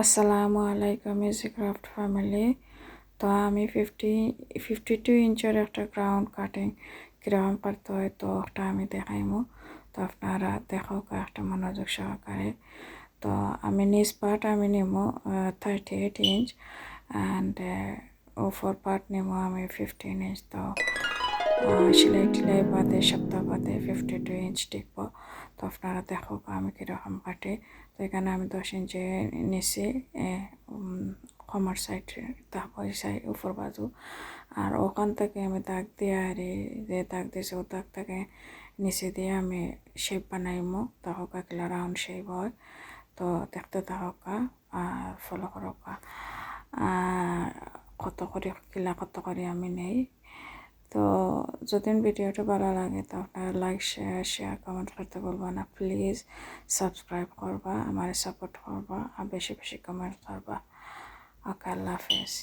আসসালামু আলাইকুম music craft family. তো আমি 52 ইঞ্চের একটা গ্রাউন্ড কাটিং কীরকম করতে হয় তো একটা আমি দেখাইমু। তো আপনারা দেখো একটা মনোযোগ সহকারে। তো আমি নিচ পার্ট আমি নিব 38 ইঞ্চ অ্যান্ড উপর পার্ট নিব আমি 15 ইঞ্চ। তো সেলাই টেলাই বাদে সপ্তাহ বাদে 52 ইঞ্চ টিকব। তো আপনারা দেখো আমি কীরকম কাটি। তো এখানে আমি 10 ইঞ্চি নিচে কমার সাইড তারপর সাইড উপর বাজু আর ওখান থেকে আমি দাগ দিয়ে আর যে দাগ দিয়েছে ও দাগ থেকে নিচে দিয়ে আমি শেপ বানাইমো। তাহকা কিলা রাউন্ড শেপ হয়। তো দেখতে তাহকা আর ফলো করকা কত করে আমি নেই। তো যদি ভিডিওটা ভালো লাগে তো আপনারা লাইক শেয়ার কমেন্ট করতে বলবেন না। প্লিজ সাবস্ক্রাইব করবা, আমার সাপোর্ট করবা আর বেশি বেশি কমেন্ট করবা। ওকে, আল্লাহ হাফেজ।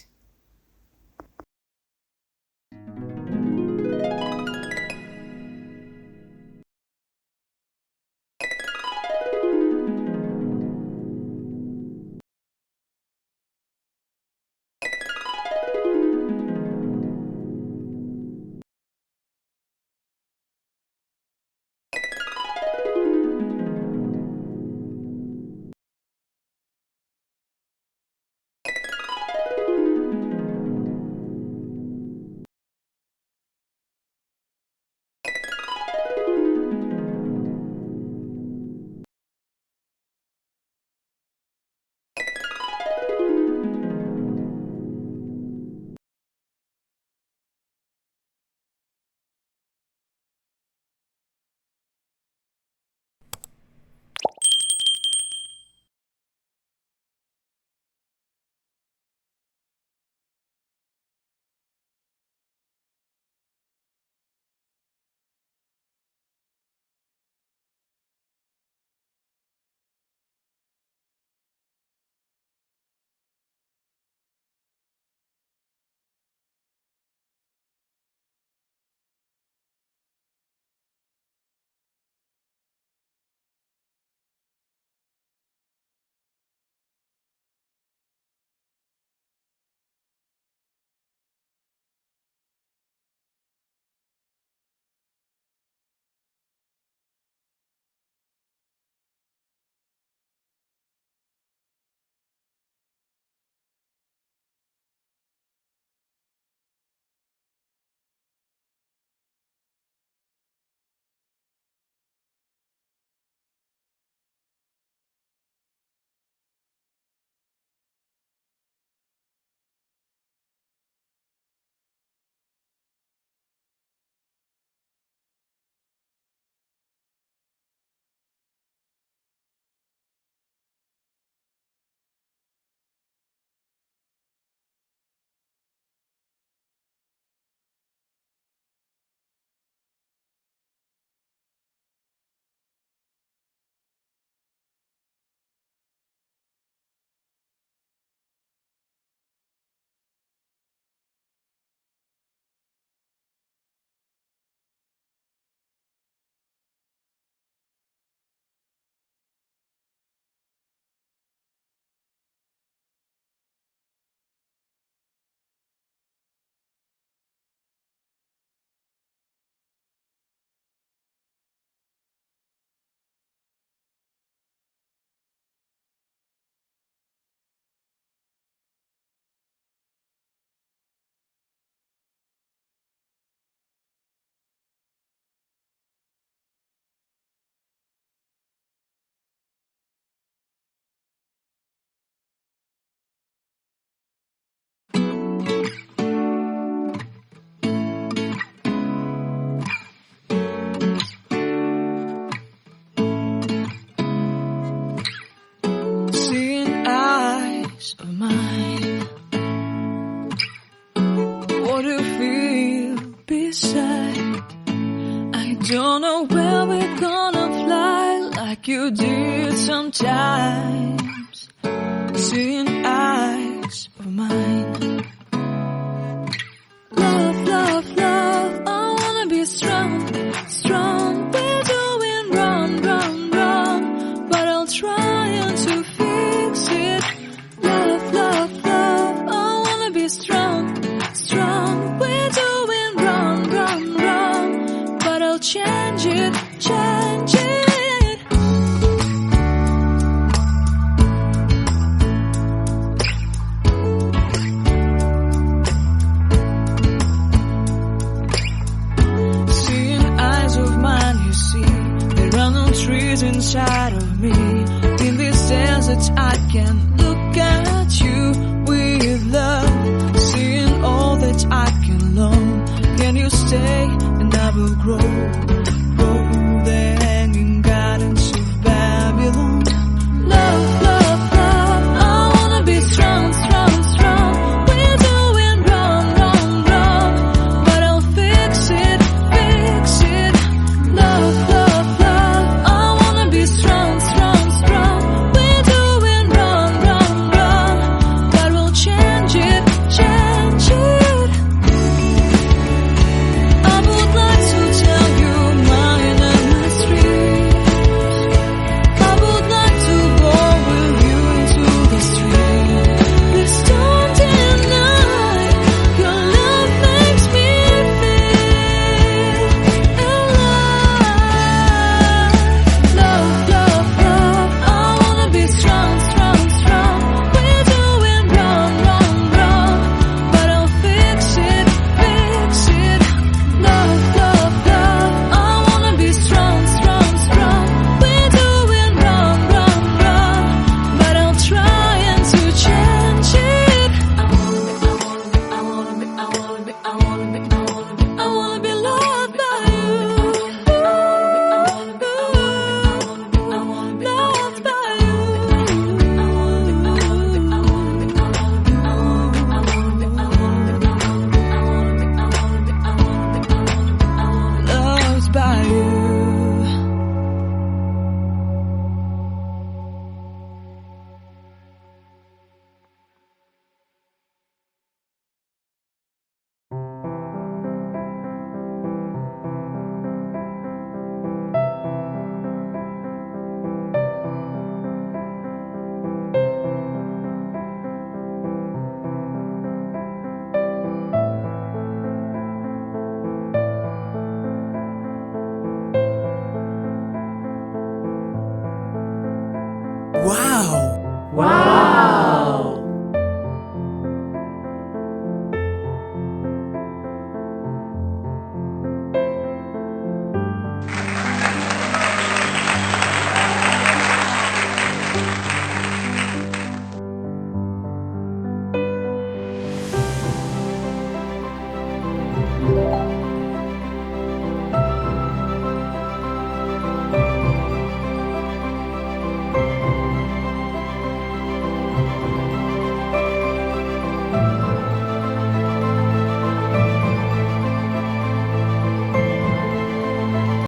Seeing eyes of mine, what do you feel beside? I don't know where we're gonna fly like you did sometimes. Seeing eyes of mine, love, love, love, I wanna be strong, strong. We're doing wrong, wrong, wrong, but I'll try to fix it. can look at you with love, seeing all that I can learn. Can you stay and I will grow?